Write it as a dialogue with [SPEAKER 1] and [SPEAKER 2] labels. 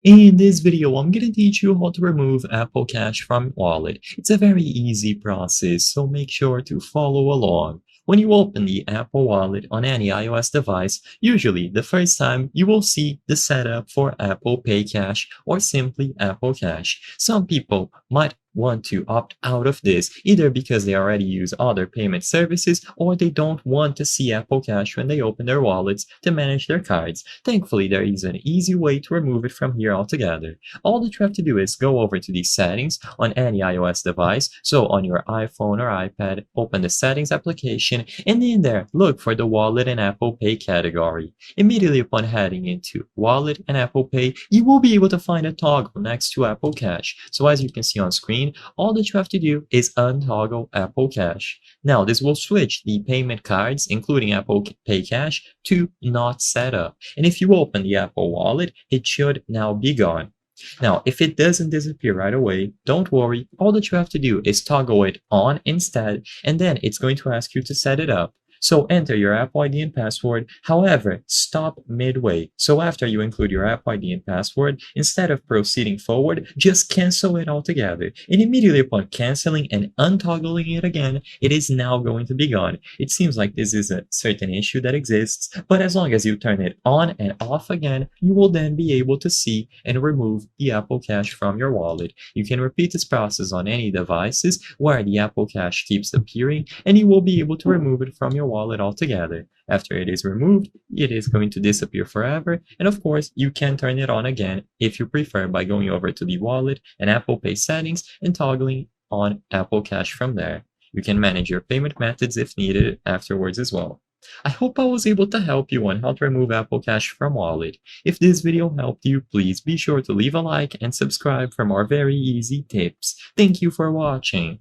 [SPEAKER 1] In this video, I'm going to teach you how to remove Apple Cash from Wallet. It's a very easy process, so make sure to follow along. When you open the Apple Wallet on any iOS device, usually the first time you will see the setup for Apple Pay Cash or simply Apple Cash. Some people might want to opt out of this either because they already use other payment services or they don't want to see Apple Cash when they open their wallets to manage their cards. Thankfully, there is an easy way to remove it from here altogether. All that you have to do is go over to the settings on any iOS device. So on your iPhone or iPad, open the settings application and in there, look for the Wallet and Apple Pay category. Immediately upon heading into Wallet and Apple Pay, you will be able to find a toggle next to Apple Cash. So as you can see on screen, all that you have to do is untoggle Apple Cash. Now, this will switch the payment cards, including Apple Pay Cash, to not set up. And if you open the Apple Wallet, it should now be gone. Now, if it doesn't disappear right away, don't worry. All that you have to do is toggle it on instead, and then it's going to ask you to set it up. So enter your Apple ID and password. However, stop midway. So after you include your Apple ID and password, instead of proceeding forward, just cancel it altogether. And immediately upon canceling and untoggling it again, it is now going to be gone. It seems like this is a certain issue that exists, but as long as you turn it on and off again, you will then be able to see and remove the Apple Cash from your wallet. You can repeat this process on any devices where the Apple Cash keeps appearing, and you will be able to remove it from your wallet altogether. After it is removed, it is going to disappear forever, and of course, you can turn it on again if you prefer by going over to the wallet and Apple Pay settings and toggling on Apple Cash from there. You can manage your payment methods if needed afterwards as well. I hope I was able to help you on how to remove Apple Cash from Wallet. If this video helped you, please be sure to leave a like and subscribe for more very easy tips. Thank you for watching.